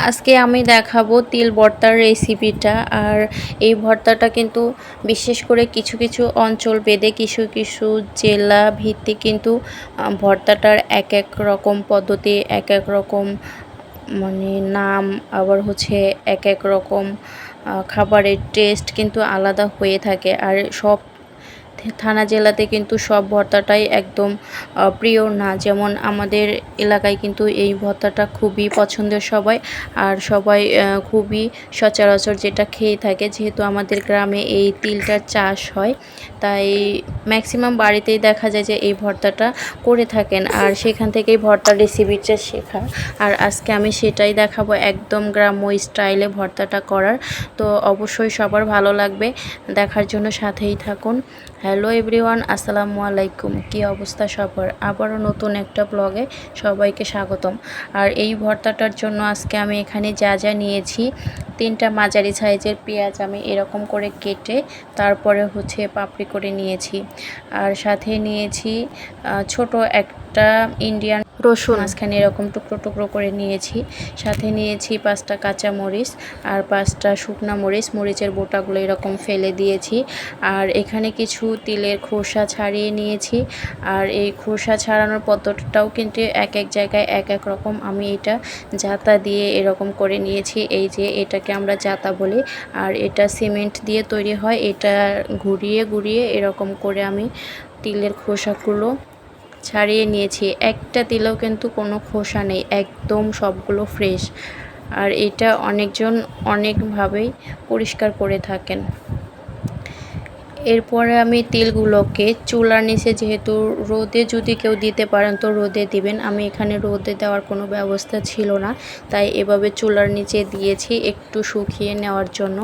আজকে আমি দেখাবো তিল ভর্তার রেসিপিটা। আর এই ভর্তাটা কিন্তু বিশেষ করে কিছু কিছু অঞ্চল ভেদে কিছু কিছু জেলা ভিত্তিক কিন্তু ভর্তাটার এক এক রকম পদ্ধতি, এক এক রকম মানে নাম, আবার হচ্ছে এক এক রকম খাবারের টেস্ট কিন্তু আলাদা হয়ে থাকে। আর সব থানা জেলাতে কিন্তু সব ভর্তাটাই একদম প্রিয় না। যেমন আমাদের এলাকায় কিন্তু এই ভর্তাটা খুবই পছন্দের সবাই, আর সবাই খুবই সচরাচর যেটা খেয়ে থাকে। যেহেতু আমাদের গ্রামে এই তিলটার চাষ হয়, তাই ম্যাক্সিমাম বাড়িতেই দেখা যায় যে এই ভর্তাটা করে থাকেন, আর সেখান থেকেই ভর্তার রেসিপিটা শেখা। আর আজকে আমি সেটাই দেখাবো, একদম গ্রাম্য স্টাইলে ভর্তাটা করার। তো অবশ্যই সবার ভালো লাগবে, দেখার জন্য সাথেই থাকুন। হ্যালো এভরিওয়ান, আসসালামু আলাইকুম। কী অবস্থা সবার? আবারও নতুন একটা ব্লগে সবাইকে স্বাগতম। আর এই ভর্তাটার জন্য আজকে আমি এখানে যা যা নিয়েছি, 3টা মাঝারি সাইজের পেঁয়াজ আমি এরকম করে কেটে তারপরে হচ্ছে পাপড়ি করে নিয়েছি। আর সাথে নিয়েছি ছোট একটা ইন্ডিয়ান রসুন, মাঝখানে এরকম টুকরো টুকরো করে নিয়েছি। সাথে নিয়েছি 5টা কাঁচা মরিচ আর 5টা শুকনা মরিচ, মরিচের বোটাগুলো এরকম ফেলে দিয়েছি। আর এখানে কিছু তিলের খোসা ছাড়িয়ে নিয়েছি। আর এই খোসা ছাড়ানোর পদ্ধতিটাও কিন্তু এক এক জায়গায় এক এক রকম। আমি এটা জাতা দিয়ে এরকম করে নিয়েছি, এই যে এটাকে আমরা জাতা বলি। আর এটা সিমেন্ট দিয়ে তৈরি হয়, এটা ঘুরিয়ে ঘুরিয়ে এরকম করে আমি তিলের খোসাগুলো ছাড়িয়ে নিয়েছি। একটা তিলেও কিন্তু কোনো খোসা নেই, একদম সবগুলো ফ্রেশ। আর এটা অনেকজন অনেকভাবেই পরিষ্কার করে থাকেন। এরপরে আমি তিলগুলোকে চুলার নিচে, যেহেতু রোদে যদি কেউ দিতে পারেন তো রোদে দিবেন, আমি এখানে রোদে দেওয়ার কোনো ব্যবস্থা ছিল না, তাই এভাবে চুলার নিচে দিয়েছি একটু শুকিয়ে নেওয়ার জন্য।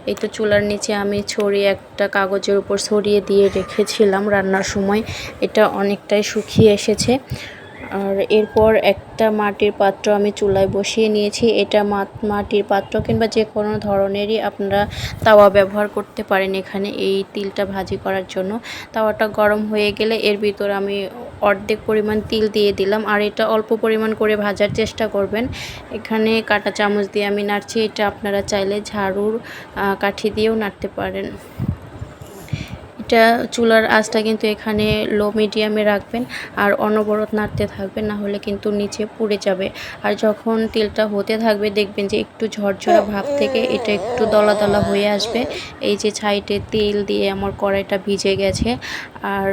এই তো চুলার নিচে আমি ছড়িয়ে একটা কাগজের উপর ছড়িয়ে দিয়ে রেখেছিলাম রান্নার সময়, এটা অনেকটাই শুকিয়ে এসেছে। আর এরপর একটা মাটির পাত্র আমি চুলায় বসিয়ে নিয়েছি। এটা মাটির পাত্র কিংবা যে কোনো ধরনেরই আপনারা তাওয়া ব্যবহার করতে পারেন এখানে এই তিলটা ভাজি করার জন্য। তাওয়াটা গরম হয়ে গেলে এর ভিতর আমি অর্ধেক পরিমাণ তিল দিয়ে দিলাম। আর এটা অল্প পরিমাণ করে ভাজার চেষ্টা করবেন। এখানে কাঁটা চামচ দিয়ে আমি নাড়ছি, এটা আপনারা চাইলে ঝাড়ুর কাঠি দিয়েও নাড়তে পারেন। এটা চুলার আঁচটা কিন্তু এখানে লো মিডিয়ামে রাখবেন, আর অনবরত নাড়তে থাকবেন, না হলে কিন্তু নিচে পুড়ে যাবে। আর যখন তেলটা হতে থাকবে দেখবেন যে একটু ঝরঝরা ভাব থেকে এটা একটু দলা দলা হয়ে আসবে। এই যে সাইডে তেল দিয়ে আমার কড়াইটা ভিজে গেছে, আর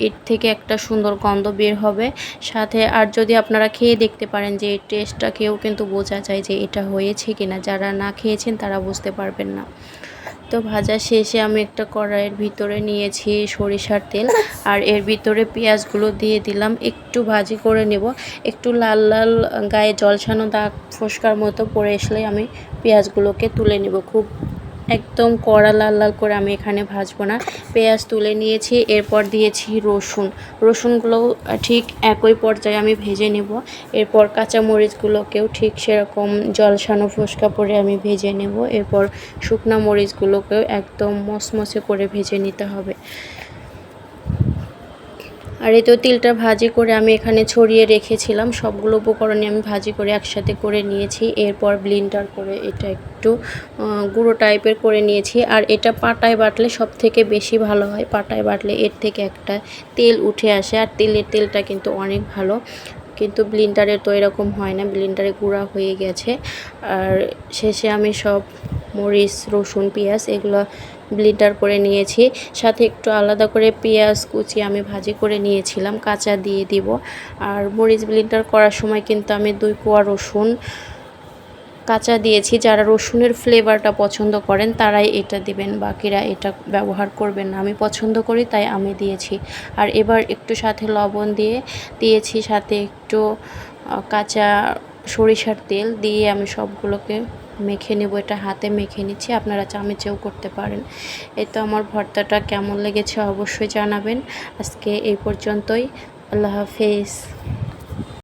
এর থেকে একটা সুন্দর গন্ধ বের হবে সাথে। আর যদি আপনারা খেয়ে দেখতে পারেন যে এই টেস্টটা খেয়েও কিন্তু বোঝা যায় যে এটা হয়েছে কিনা, যারা না খেয়েছেন তারা বুঝতে পারবেন না। তো ভাজা শেষে আমি একটা কড়াইয়ের ভিতরে নিয়েছি সরিষার তেল, আর এর ভিতরে পেঁয়াজগুলো দিয়ে দিলাম, একটু ভাজি করে নেব। একটু লাল লাল গায়ে জলছানো দাগ ফোস্কার মতো পড়ে আসলে আমি পেঁয়াজগুলোকে তুলে নেব। খুব একদম কড়া লাল লাল করে আমি এখানে ভাজবো না। পেঁয়াজ তুলে নিয়েছি, এরপর দিয়েছি রসুনগুলোও ঠিক একই পর্যায়ে আমি ভেজে নেব। এরপর কাঁচামরিচগুলোকেও ঠিক সেরকম জলছানো ফোস্কা পরে আমি ভেজে নেব। এরপর শুকনো মরিচগুলোকেও একদম মচমচে করে ভেজে নিতে হবে। আর এই তো তিলটা ভাজি করে আমি এখানে ছড়িয়ে রেখেছিলাম, সবগুলো উপকরণই আমি ভাজি করে একসাথে করে নিয়েছি। এরপর ব্লেন্ডার করে এটা একটু গুঁড়ো টাইপের করে নিয়েছি। আর এটা পাটায় বাটলে সব থেকে বেশি ভালো হয়, পাটায় বাটলে এর থেকে একটা তেল উঠে আসে, আর তেলটা কিন্তু অনেক ভালো। কিন্তু ব্লেন্ডারে তো এরকম হয় না, ব্লেন্ডারে গুঁড়া হয়ে গেছে। আর শেষে আমি সব মরিচ, রসুন, পেঁয়াজ এগুলো ব্লেন্ডার করে নিয়েছি। সাথে একটু আলাদা করে পেঁয়াজ কুচি আমি ভাজি করে নিয়েছিলাম, কাঁচা দিয়ে দিব। আর মরিচ ব্লেন্ডার করার সময় কিন্তু আমি 2 কোয়া রসুন কাঁচা দিয়েছি। যারা রসুনের ফ্লেভারটা পছন্দ করেন তারাই এটা দিবেন, বাকিরা এটা ব্যবহার করবেন না। আমি পছন্দ করি তাই আমি দিয়েছি। আর এবার একটু সাথে লবণ দিয়েছি, সাথে একটু কাঁচা সরিষার তেল দিয়ে আমি সবগুলোকে মেখে নেব। এটা হাতে মেখে নিচ্ছি, আপনারা চামচেও করতে পারেন। এই তো আমার ভর্তাটা কেমন লেগেছে অবশ্যই জানাবেন। আজকে এই পর্যন্তই, আল্লাহ হাফেজ।